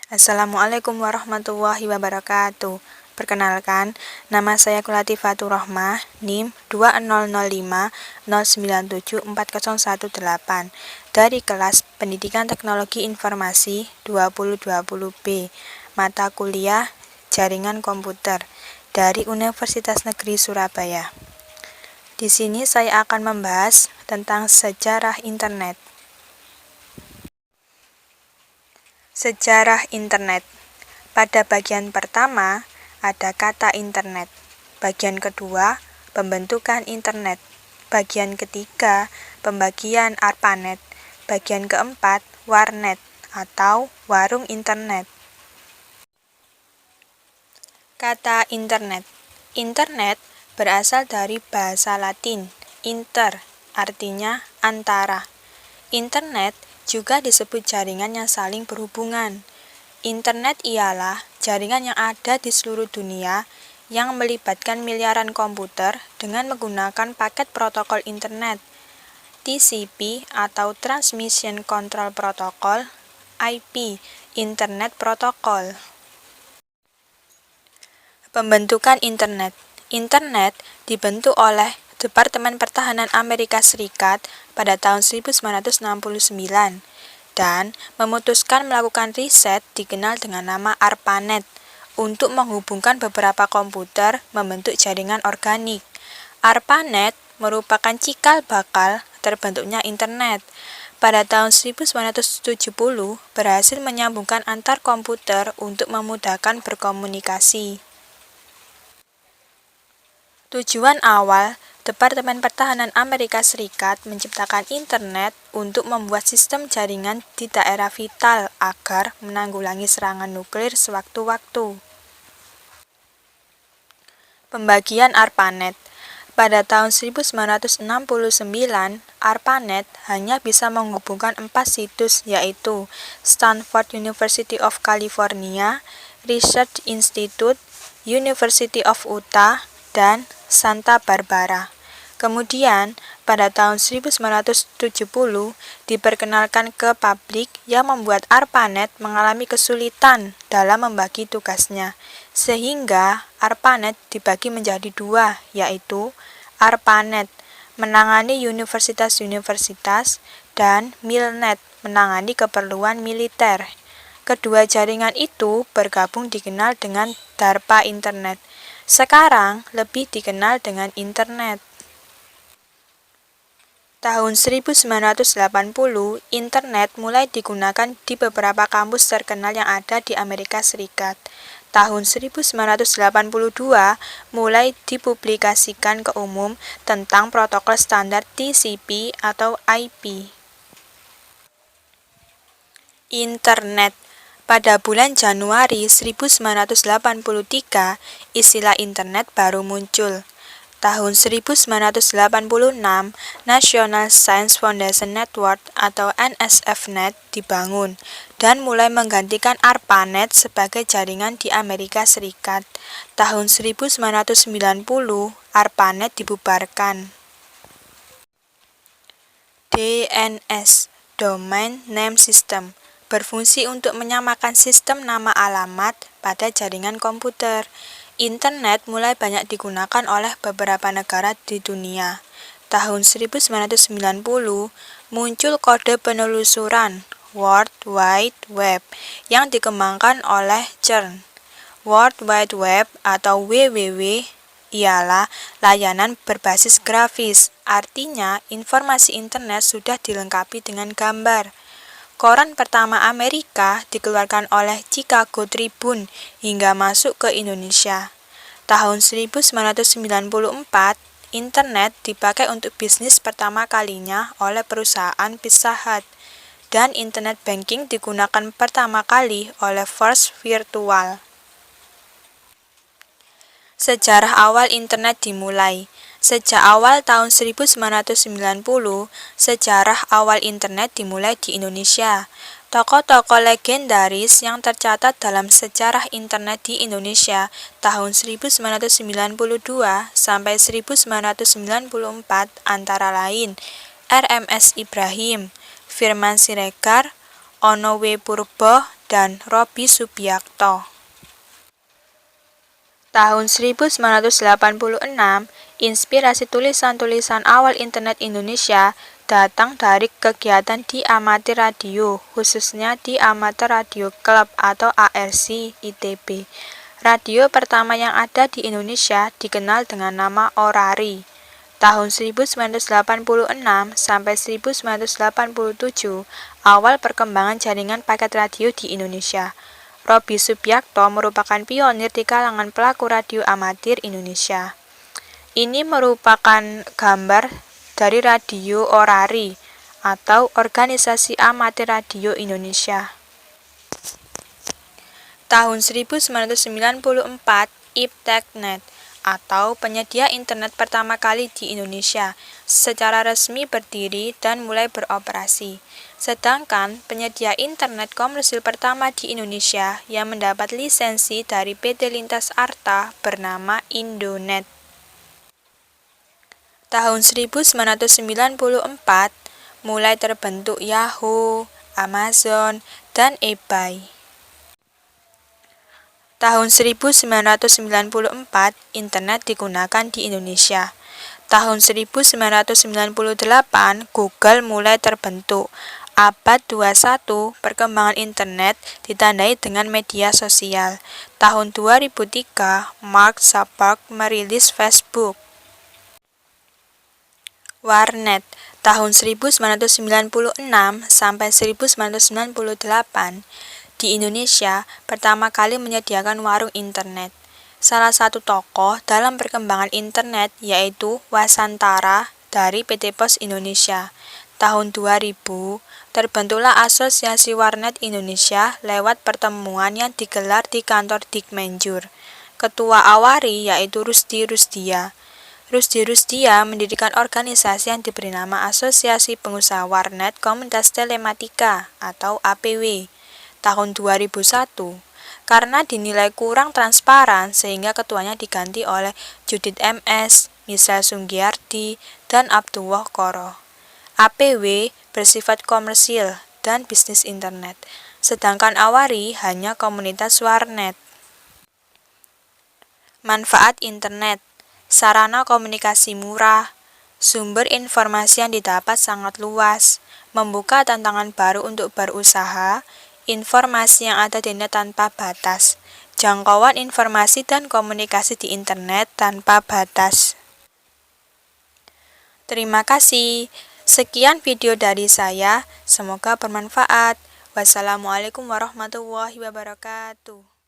Assalamualaikum warahmatullahi wabarakatuh. Perkenalkan, nama saya Kulatifatur Rohmah, NIM 200509740118 dari kelas Pendidikan Teknologi Informasi 2020B, mata kuliah Jaringan Komputer dari Universitas Negeri Surabaya. Di sini saya akan membahas tentang sejarah internet. Sejarah internet. Pada bagian pertama, ada kata internet. Bagian kedua, pembentukan internet. Bagian ketiga, pembagian ARPANET. Bagian keempat, warnet atau warung internet. Kata internet. Internet berasal dari bahasa Latin, inter, artinya antara. Internet juga disebut jaringan yang saling berhubungan. Internet ialah jaringan yang ada di seluruh dunia yang melibatkan miliaran komputer dengan menggunakan paket protokol internet, TCP atau Transmission Control Protocol, IP, Internet Protocol. Pembentukan internet. Internet dibentuk oleh Departemen Pertahanan Amerika Serikat pada tahun 1969 dan memutuskan melakukan riset dikenal dengan nama ARPANET untuk menghubungkan beberapa komputer membentuk jaringan organik. ARPANET merupakan cikal bakal terbentuknya internet. Pada tahun 1970 berhasil menyambungkan antar komputer untuk memudahkan berkomunikasi. Tujuan awal Departemen Pertahanan Amerika Serikat menciptakan internet untuk membuat sistem jaringan di daerah vital agar menanggulangi serangan nuklir sewaktu-waktu. Pembagian ARPANET. Pada tahun 1969, ARPANET hanya bisa menghubungkan 4 situs, yaitu Stanford University of California, Research Institute, University of Utah, dan Santa Barbara. Kemudian, pada tahun 1970 diperkenalkan ke publik yang membuat ARPANET mengalami kesulitan dalam membagi tugasnya, sehingga ARPANET dibagi menjadi dua, yaitu ARPANET menangani universitas-universitas dan MILNET menangani keperluan militer. Kedua jaringan itu bergabung dikenal dengan DARPA Internet. Sekarang lebih dikenal dengan internet. Tahun 1980, internet mulai digunakan di beberapa kampus terkenal yang ada di Amerika Serikat. Tahun 1982, mulai dipublikasikan ke umum tentang protokol standar TCP atau IP. Internet. Pada bulan Januari 1983, istilah internet baru muncul. Tahun 1986, National Science Foundation Network atau NSF-Net dibangun dan mulai menggantikan ARPANET sebagai jaringan di Amerika Serikat. Tahun 1990, ARPANET dibubarkan. DNS, Domain Name System, berfungsi untuk menyamakan sistem nama alamat pada jaringan komputer. Internet mulai banyak digunakan oleh beberapa negara di dunia. Tahun 1990, muncul kode penelusuran World Wide Web yang dikembangkan oleh CERN. World Wide Web atau WWW ialah layanan berbasis grafis, artinya informasi internet sudah dilengkapi dengan gambar. Koran pertama Amerika dikeluarkan oleh Chicago Tribune hingga masuk ke Indonesia. Tahun 1994, internet dipakai untuk bisnis pertama kalinya oleh perusahaan Pizza Hut, dan internet banking digunakan pertama kali oleh First Virtual. Sejarah awal internet dimulai. Sejak awal tahun 1990, sejarah awal internet dimulai di Indonesia. Tokoh-tokoh legendaris yang tercatat dalam sejarah internet di Indonesia tahun 1992 sampai 1994 antara lain RMS Ibrahim, Firman Siregar, Ono W. Purbo, dan Robby Subiakto. Tahun 1986, inspirasi tulisan-tulisan awal internet Indonesia datang dari kegiatan di amatir radio, khususnya di Amatir Radio Club atau ARC ITB. Radio pertama yang ada di Indonesia dikenal dengan nama Orari. Tahun 1986 sampai 1987, awal perkembangan jaringan paket radio di Indonesia. Robby Subiakto merupakan pionir di kalangan pelaku radio amatir Indonesia. Ini merupakan gambar dari Radio Orari atau Organisasi Amatir Radio Indonesia. Tahun 1994, IPTechNet atau penyedia internet pertama kali di Indonesia secara resmi berdiri dan mulai beroperasi. Sedangkan penyedia internet komersil pertama di Indonesia yang mendapat lisensi dari PT Lintas Arta bernama Indonet. Tahun 1994 mulai terbentuk Yahoo, Amazon, dan eBay. Tahun 1994, internet digunakan di Indonesia. Tahun 1998, Google mulai terbentuk. Abad 21, perkembangan internet ditandai dengan media sosial. Tahun 2003, Mark Zuckerberg merilis Facebook. Warnet, tahun 1996 sampai 1998, di Indonesia pertama kali menyediakan warung internet. Salah satu tokoh dalam perkembangan internet yaitu Wasantara dari PT Pos Indonesia. Tahun 2000, terbentuklah Asosiasi Warnet Indonesia lewat pertemuan yang digelar di kantor Dikmenjur. Ketua Awari yaitu Rusdi Rusdia. Rusdi Rusdia mendirikan organisasi yang diberi nama Asosiasi Pengusaha Warnet Komunitas Telematika atau APW. Tahun 2001, karena dinilai kurang transparan sehingga ketuanya diganti oleh Judith MS, Misal Sunggiardi, dan Abdullah Koro. APW bersifat komersil dan bisnis internet, sedangkan Awari hanya komunitas warnet. Manfaat internet, sarana komunikasi murah, sumber informasi yang didapat sangat luas, membuka tantangan baru untuk berusaha, informasi yang ada di internet tanpa batas, jangkauan informasi dan komunikasi di internet tanpa batas. Terima kasih. Sekian video dari saya, semoga bermanfaat. Wassalamualaikum warahmatullahi wabarakatuh.